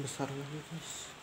besar lagi guys.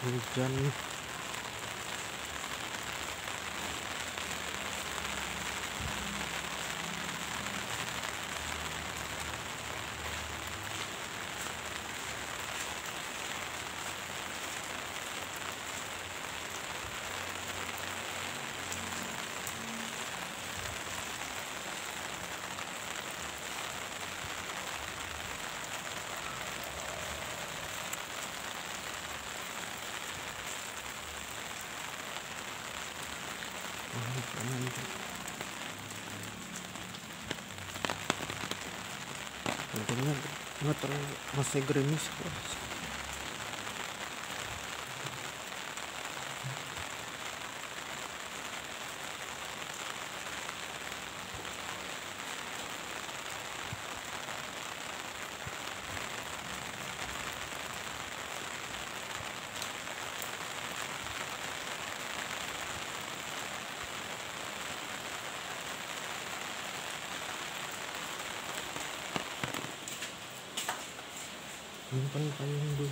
Hujan. Untungnya nggak terlalu masih gerimis guys. Simpan payung dulu.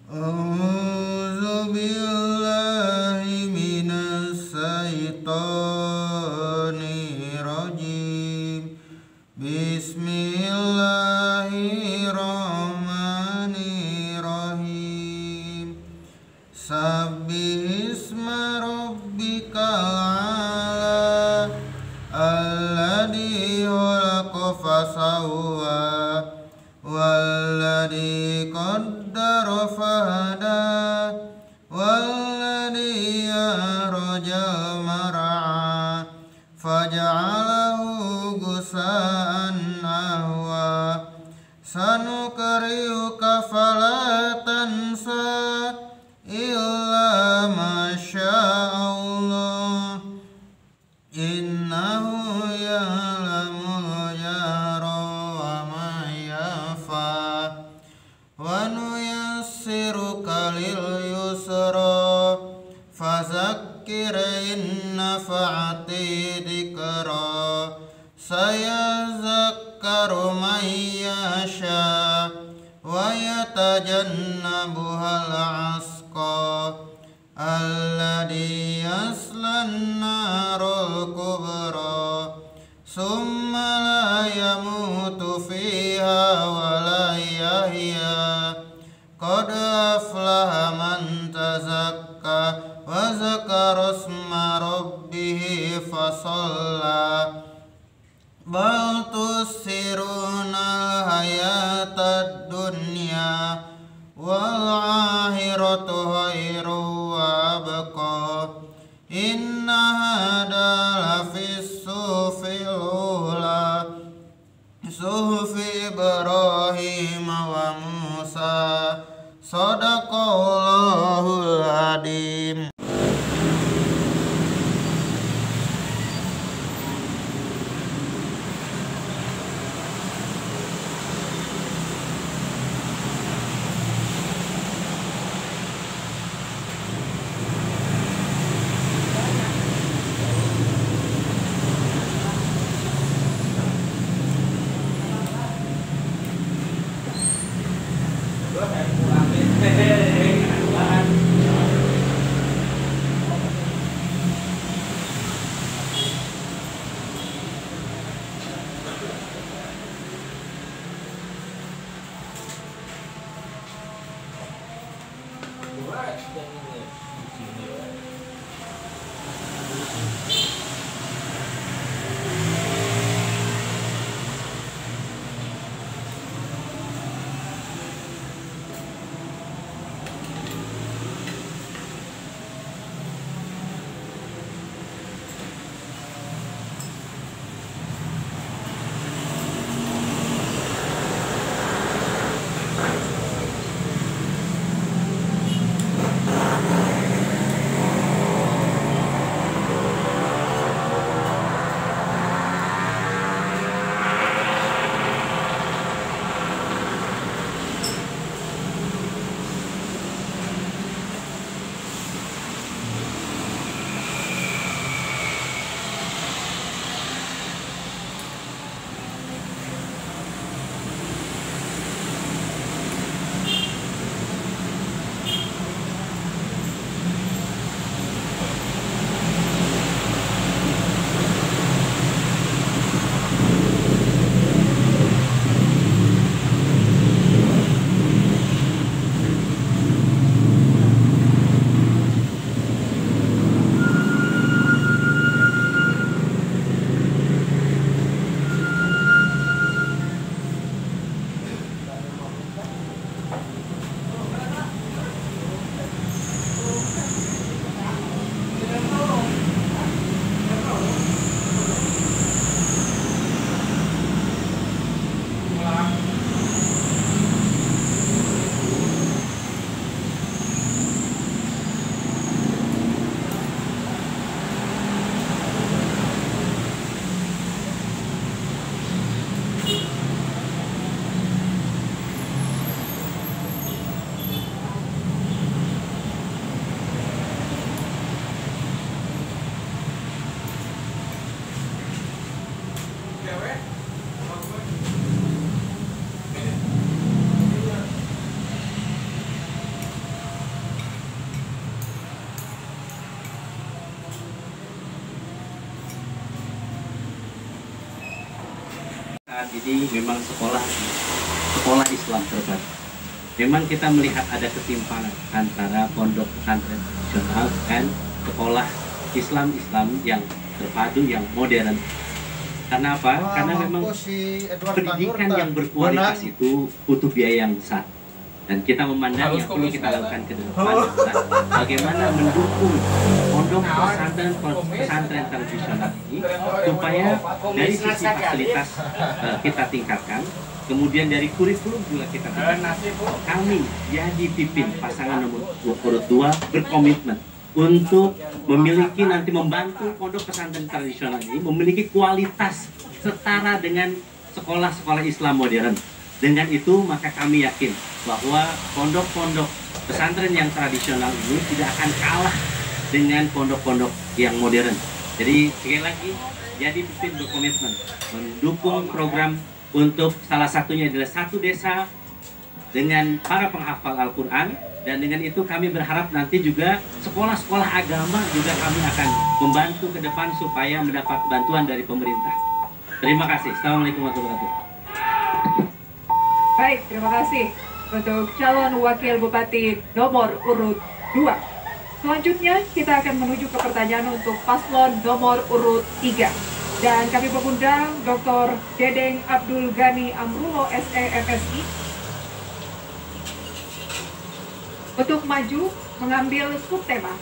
A'udzu billahi minas syaitonir rajim. Bismillahirrahmanirrahim. Sabbihisma rabbikal a'la alladzi khalaqa fasawwa walladzi qaddara fahada walladzi akhrajal mar'a faja'alahu gusa'an ahwa sanuqri'uka fala tansa illa ma sya'allah innahu ya'lamul jahra wa ma yakhfa wa nuyassiruka lil yusra fazakkir in nafa'ati dzikra sayazakkaru man yasha wa yatajannabuhal asqa alladzi yaslan narul kubra summa la yamutu fiha wa la yahya qad aflaha man tazakka wa zakara isma rabbih fasalla bal khairu wa abqa. Inna hada lafis sufil ula, sufi Ibrahim wa Musa. Sadaqallahul adim. Saat ini memang sekolah Islam terbatas. Memang kita melihat ada ketimpangan antara pondok pesantren tradisional dan sekolah Islam yang terpadu, yang modern. Karena apa? Karena memang pendidikan yang berkualitas itu butuh biaya yang besar. Dan kita memandang yang perlu kita lakukan ke depan adalah bagaimana mendukung pondok pesantren tradisional ini supaya dari sisi fasilitas kita tingkatkan, kemudian dari kurikulum juga kita tingkatkan. Kami jadi pimpin pasangan nomor urut 2 berkomitmen untuk memiliki nanti membantu pondok pesantren tradisional ini memiliki kualitas setara dengan sekolah-sekolah Islam modern. Dengan itu maka kami yakin bahwa pondok-pondok pesantren yang tradisional ini tidak akan kalah dengan pondok-pondok yang modern. Jadi sekali lagi, jadi pimpin berkomitmen mendukung program untuk salah satunya adalah satu desa dengan para penghafal Al-Quran, dan dengan itu kami berharap nanti juga sekolah-sekolah agama juga kami akan membantu ke depan supaya mendapat bantuan dari pemerintah. Terima kasih. Assalamualaikum warahmatullahi wabarakatuh. Baik, terima kasih untuk calon wakil bupati nomor urut 2. Selanjutnya kita akan menuju ke pertanyaan untuk paslon nomor urut 3. Dan kami mengundang Dr. Dedeng Abdul Ghani Amrulo SE MSI. untuk maju mengambil subtema.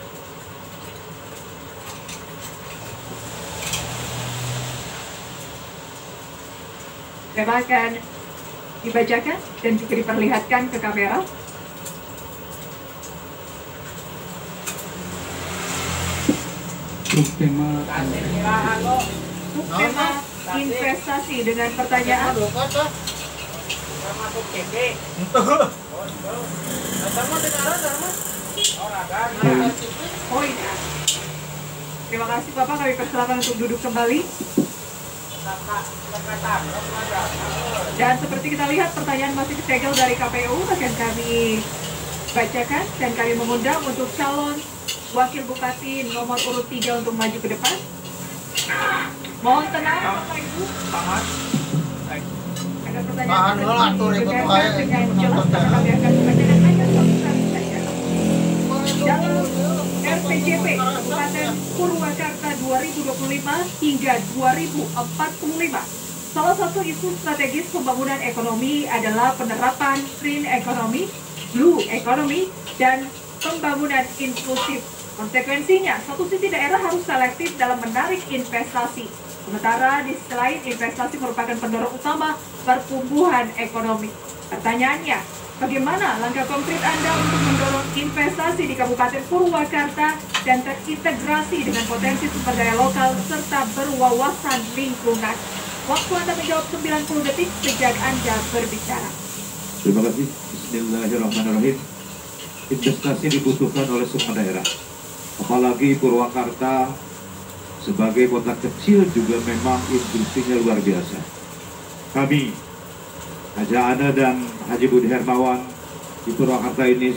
Tema akan dibacakan dan juga diperlihatkan ke kamera. Subtema investasi dengan pertanyaan poin. Terima kasih Bapak, kami persilakan untuk duduk kembali. Dan seperti kita lihat pertanyaan masih disegel dari KPU akan kami bacakan dan kami mengundang untuk calon Wakil Bupati nomor urut 3 untuk maju ke depan. Mohon tenang Bapak Ibu. Ada pertanyaan dengan jelas karena kami akan membacakan hanya satu kali saja. Dalam RPJP Kabupaten Purwakarta 2025 hingga 2045, salah satu isu strategis pembangunan ekonomi adalah penerapan green economy, blue economy, dan pembangunan inklusif. Konsekuensinya, satu sisi daerah harus selektif dalam menarik investasi. Sementara di sisi lain, investasi merupakan pendorong utama pertumbuhan ekonomi. Pertanyaannya, bagaimana langkah konkret Anda untuk mendorong investasi di Kabupaten Purwakarta dan terintegrasi dengan potensi sumber daya lokal serta berwawasan lingkungan? Waktu Anda menjawab 90 detik sejak Anda berbicara. Terima kasih. Bismillahirrahmanirrahim. Investasi dibutuhkan oleh semua daerah. Apalagi Purwakarta sebagai kota kecil juga memang industrinya luar biasa. Kami, Haji Ana dan Haji Budi Hermawan di Purwakarta ini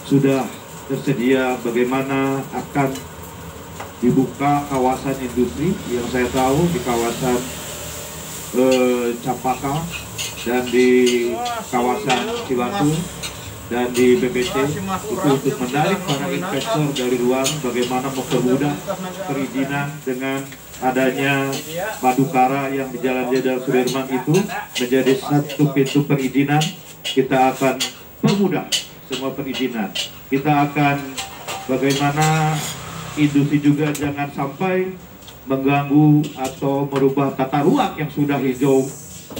sudah tersedia bagaimana akan dibuka kawasan industri yang saya tahu di kawasan Campaka dan di kawasan Ciwatu dan di BBT itu untuk menarik para investor dari luar, bagaimana mempermudah perizinan dengan adanya Madukara yang di Jalan Jenderal Sudirman itu menjadi satu pintu perizinan. Kita akan permudah semua perizinan. Kita akan bagaimana industri juga jangan sampai mengganggu atau merubah tata ruang yang sudah hijau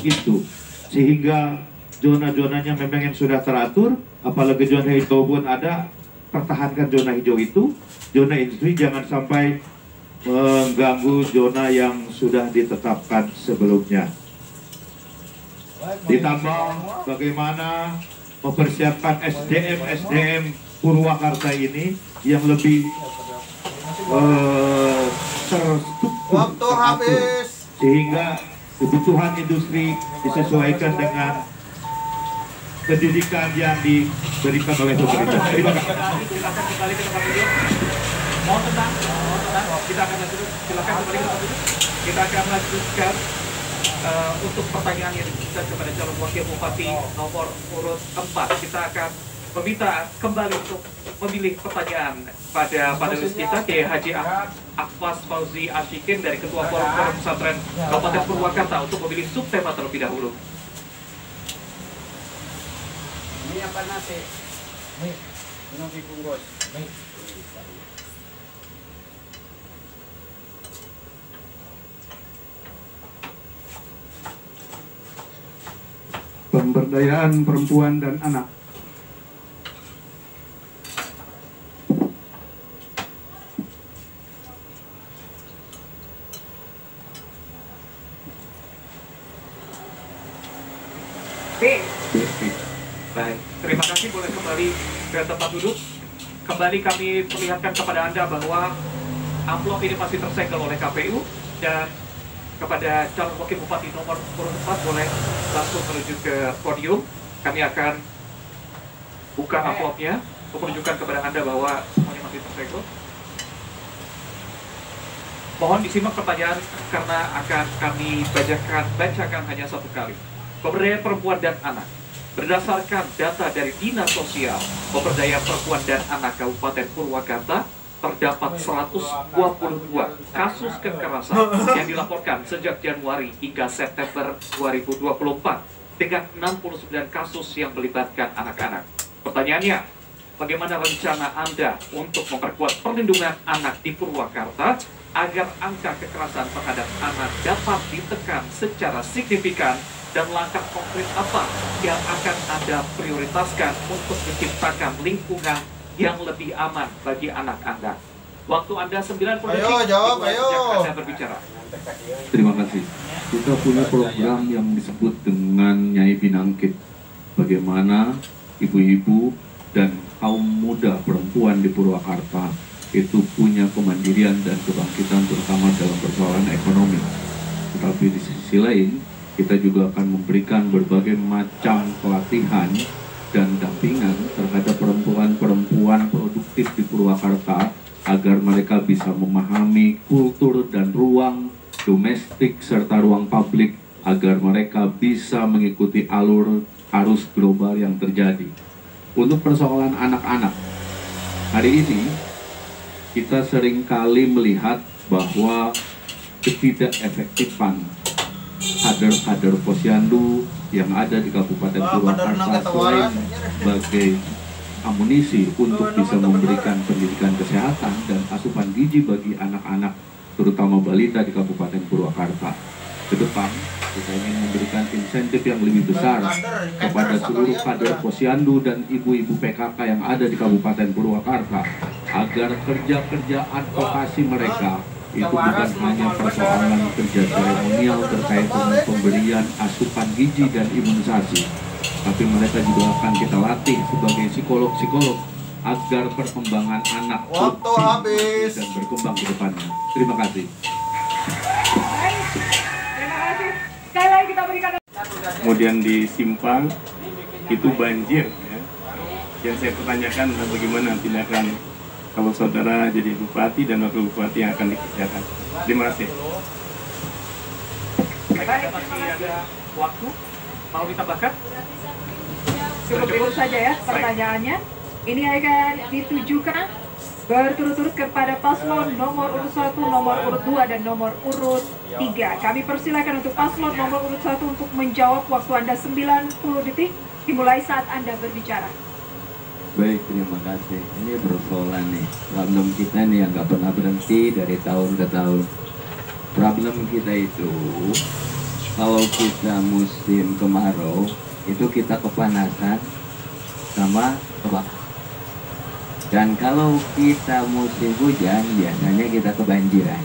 itu, sehingga zona-zonanya memang yang sudah teratur, apalagi zona hijau pun ada, pertahankan zona hijau itu, zona industri jangan sampai mengganggu zona yang sudah ditetapkan sebelumnya. Ditambah bagaimana mempersiapkan SDM Purwakarta ini yang lebih terstruktur, teratur, sehingga kebutuhan industri disesuaikan dengan pendidikan yang diberikan oleh pemerintah. Terima kasih. Silakan kembali ke tempat duduk. Mohon tenang. Kita akan lanjutkan. Silakan kembali ke tempat duduk. Kita akan lanjutkan untuk pertanyaan yang diberikan kepada calon wakil bupati nomor urut 4. Kita akan meminta kembali untuk memilih pertanyaan pada panelis kita, Kiai Haji Akfas Fauzi Ashikin dari Ketua Forum Pesantren Kabupaten Purwakarta untuk memilih subtema terlebih dahulu. ini apa nasi? Ini dibungkus. Pemberdayaan perempuan dan anak. Baik, terima kasih, boleh kembali ke tempat duduk. Kembali kami perlihatkan kepada Anda bahwa amplop ini masih tersegel oleh KPU, dan kepada calon wakil bupati nomor urut 4 boleh langsung menuju ke podium. Kami akan buka amplopnya untuk menunjukkan kepada Anda bahwa semuanya masih tersegel. Mohon disimak pertanyaan karena akan kami bacakan hanya satu kali. Pemberdayaan perempuan dan anak. Berdasarkan data dari Dinas Sosial Pemberdayaan Perempuan dan Anak Kabupaten Purwakarta, terdapat 122 kasus kekerasan yang dilaporkan sejak Januari hingga September 2024 dengan 69 kasus yang melibatkan anak-anak. Pertanyaannya, bagaimana rencana Anda untuk memperkuat perlindungan anak di Purwakarta agar angka kekerasan terhadap anak dapat ditekan secara signifikan, dan langkah konkret apa yang akan Anda prioritaskan untuk menciptakan lingkungan yang lebih aman bagi anak Anda? Waktu Anda 90 detik. Ayo, jawab, ayo. Anda berbicara. Terima kasih. Kita punya program yang disebut dengan Nyai Pinangkit. Bagaimana ibu-ibu dan kaum muda perempuan di Purwakarta itu punya kemandirian dan kebangkitan terutama dalam persoalan ekonomi. Tetapi di sisi lain, kita juga akan memberikan berbagai macam pelatihan dan dampingan terhadap perempuan-perempuan produktif di Purwakarta agar mereka bisa memahami kultur dan ruang domestik serta ruang publik agar mereka bisa mengikuti arus global yang terjadi. Untuk persoalan anak-anak, hari ini kita seringkali melihat bahwa ketidakefektifan kader-kader posyandu yang ada di Kabupaten Purwakarta selain sebagai amunisi untuk bisa memberikan pendidikan kesehatan dan asupan gizi bagi anak-anak terutama balita di Kabupaten Purwakarta. Ke depan kita ingin memberikan insentif yang lebih besar kepada seluruh kader posyandu dan ibu-ibu PKK yang ada di Kabupaten Purwakarta agar kerja-kerja advokasi mereka itu bukan hanya persoalan kerja seremonial terkait dengan pemberian asupan gizi dan imunisasi, tapi mereka juga akan kita latih sebagai psikolog-psikolog agar perkembangan anak Waktu habis dan berkembang ke depannya. Terima kasih. Baik, terima kasih. Sekali lagi kita berikan. Kemudian di Simpang itu banjir ya. Yang saya pertanyakan adalah bagaimana tindakan kalau saudara jadi bupati dan wakil bupati yang akan dikerjakan. Terima kasih. Baik, masih ada waktu. Mau ditambahkan? Cukup itu saja ya pertanyaannya. Ini akan ditujukan berturut-turut kepada paslon nomor urut 1, nomor urut 2, dan nomor urut 3. Kami persilakan untuk paslon nomor urut 1 untuk menjawab. Waktu Anda 90 detik dimulai saat Anda berbicara. Baik, terima kasih. Ini persoalan nih, problem kita nih yang nggak pernah berhenti dari tahun ke tahun. Problem kita itu, kalau kita musim kemarau, itu kita kepanasan sama kebakaran. Dan kalau kita musim hujan, biasanya kita kebanjiran.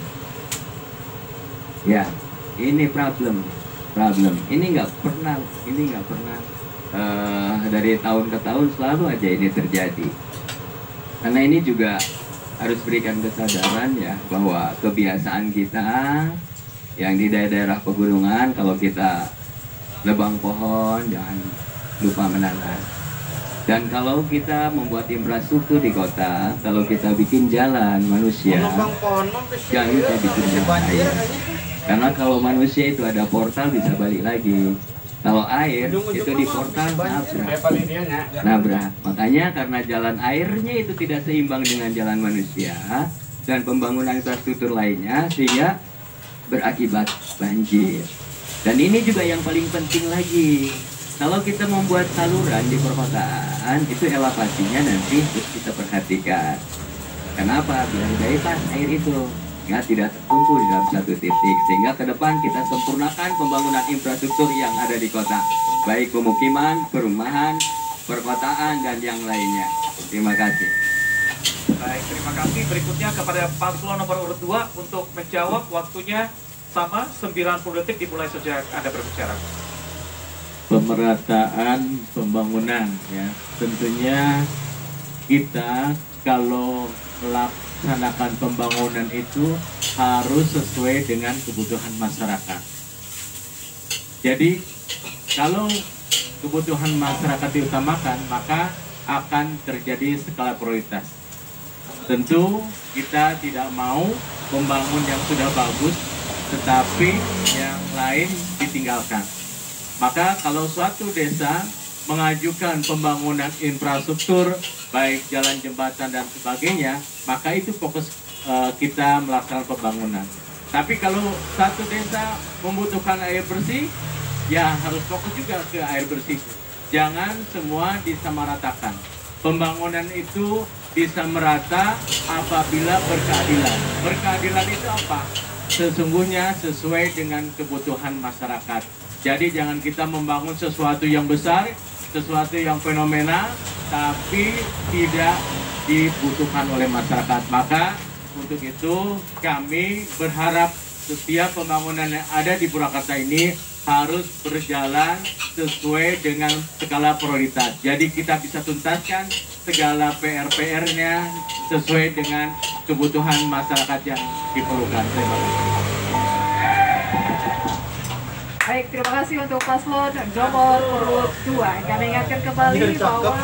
Ya, ini problem. Ini nggak pernah. Dari tahun ke tahun selalu aja ini terjadi. Karena ini juga harus berikan kesadaran ya bahwa kebiasaan kita yang di daerah pegunungan, kalau kita nebang pohon jangan lupa menanam. Dan kalau kita membuat infrastruktur di kota, kalau kita bikin jalan manusia, jangan lupa bikin jalan air. Karena kalau manusia itu ada portal bisa balik lagi. Kalau air itu di portal nabrak. Makanya karena jalan airnya itu tidak seimbang dengan jalan manusia dan pembangunan infrastruktur lainnya, sehingga berakibat banjir. Dan ini juga yang paling penting lagi. Kalau kita membuat saluran di perkotaan, itu elevasinya nanti harus kita perhatikan. Kenapa? Biar bebas air itu tidak terkumpul di dalam satu titik, sehingga ke depan kita sempurnakan pembangunan infrastruktur yang ada di kota, baik pemukiman, perumahan, perkotaan, dan yang lainnya. Terima kasih. Baik, terima kasih. Berikutnya kepada paslon nomor urut 2 untuk menjawab. Waktunya sama 90 detik dimulai sejak Anda berbicara. Pemerataan pembangunan ya, tentunya kita kalau melaksanakan pembangunan itu harus sesuai dengan kebutuhan masyarakat. Jadi kalau kebutuhan masyarakat diutamakan, maka akan terjadi skala prioritas. Tentu kita tidak mau membangun yang sudah bagus, tetapi yang lain ditinggalkan. Maka kalau suatu desa mengajukan pembangunan infrastruktur, baik jalan, jembatan, dan sebagainya, maka itu fokus kita melaksanakan pembangunan. Tapi kalau satu desa membutuhkan air bersih, ya harus fokus juga ke air bersih. Jangan semua disamaratakan. Pembangunan itu bisa merata apabila berkeadilan. Berkeadilan itu apa? Sesungguhnya sesuai dengan kebutuhan masyarakat. Jadi jangan kita membangun sesuatu yang besar, sesuatu yang fenomenal, tapi tidak dibutuhkan oleh masyarakat. Maka untuk itu kami berharap setiap pembangunan yang ada di Purwakarta ini harus berjalan sesuai dengan skala prioritas. Jadi kita bisa tuntaskan segala PR-PR-nya sesuai dengan kebutuhan masyarakat yang diperlukan. Terima kasih. Baik, terima kasih untuk paslon nomor urut 2. Kami ingatkan kembali bahwa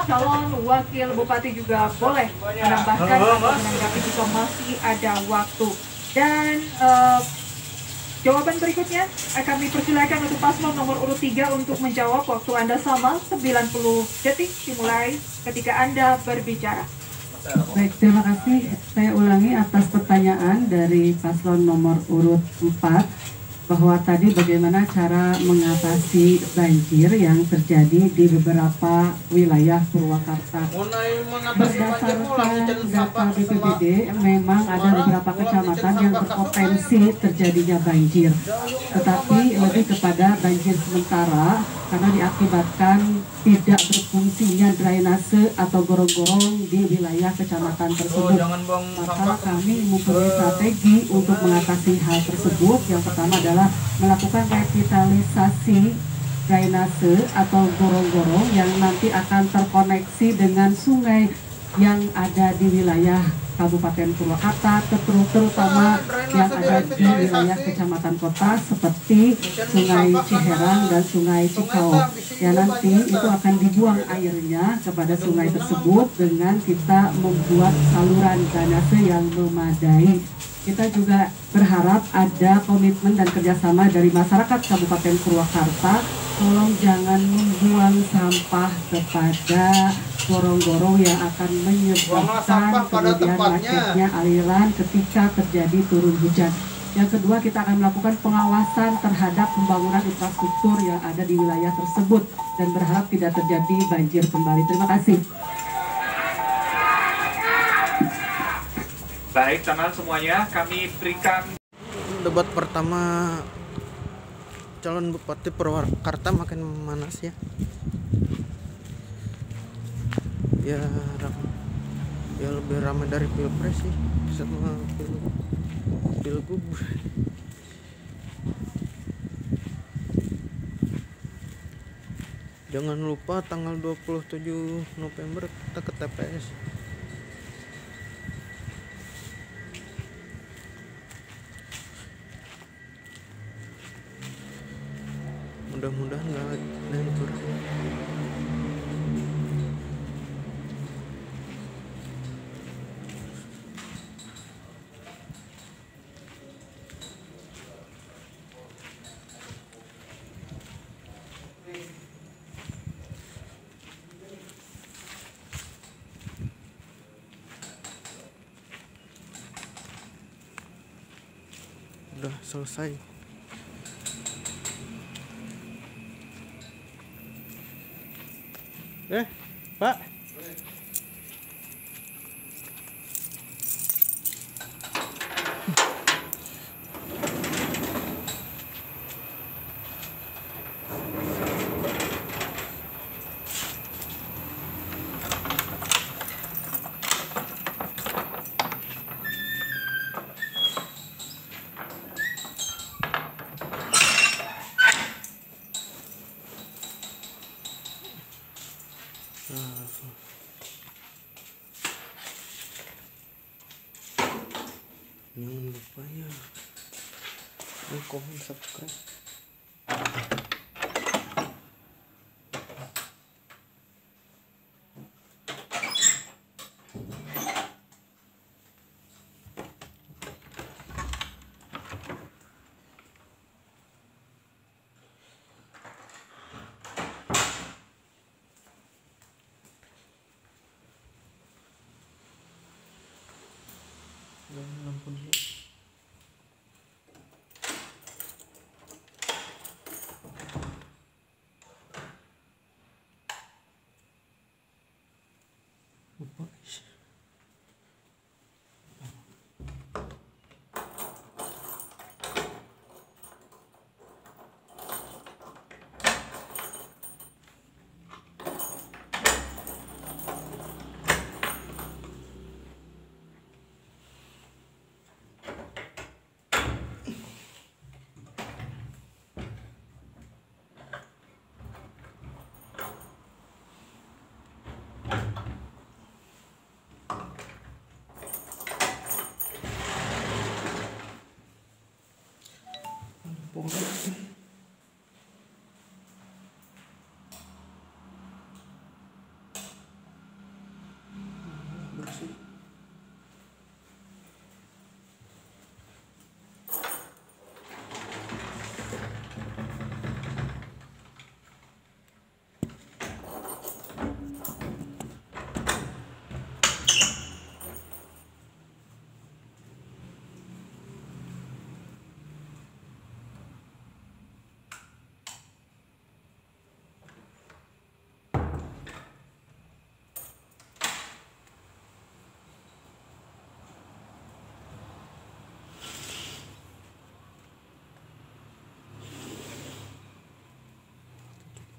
calon wakil bupati juga boleh menambahkan atau menanggapi jika masih ada waktu. Dan jawaban berikutnya kami persilakan untuk paslon nomor urut 3 untuk menjawab. Waktu Anda sama 90 detik dimulai ketika Anda berbicara. Baik, terima kasih. Saya ulangi atas pertanyaan dari paslon nomor urut 4 bahwa tadi bagaimana cara mengatasi banjir yang terjadi di beberapa wilayah Purwakarta. Berdasarkan data BPBD, memang ada beberapa kecamatan yang berpotensi terjadinya banjir, tetapi lebih kepada banjir sementara karena diakibatkan tidak berfungsinya drainase atau gorong-gorong di wilayah kecamatan tersebut. Maka kami mempunyai strategi untuk mengatasi hal tersebut. Yang pertama adalah melakukan revitalisasi drainase atau gorong-gorong yang nanti akan terkoneksi dengan sungai yang ada di wilayah Kabupaten Purwakarta, terutama yang ada di wilayah kecamatan kota seperti Sungai Ciherang dan Sungai Cikau. Ya, nanti itu akan dibuang airnya kepada sungai tersebut dengan kita membuat saluran drainase yang memadai. Kita juga berharap ada komitmen dan kerjasama dari masyarakat Kabupaten Purwakarta. Tolong jangan membuang sampah kepada gorong-gorong yang akan menyebabkan kemudian macetnya aliran ketika terjadi turun hujan. Yang kedua, kita akan melakukan pengawasan terhadap pembangunan infrastruktur yang ada di wilayah tersebut dan berharap tidak terjadi banjir kembali. Terima kasih. Baik, teman semuanya, kami berikan Debat pertama calon bupati Purwakarta makin memanas ya. Ya lebih ramai dari pilpres sih sama pilgub. Jangan lupa tanggal 27 November kita ke TPS. Mudah-mudahan nggak ada yang kurang. Udah selesai. Pak. Jangan lupa ya like, comment, subscribe. Lampu dulu. Tepung lagi. Bersih.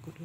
Kok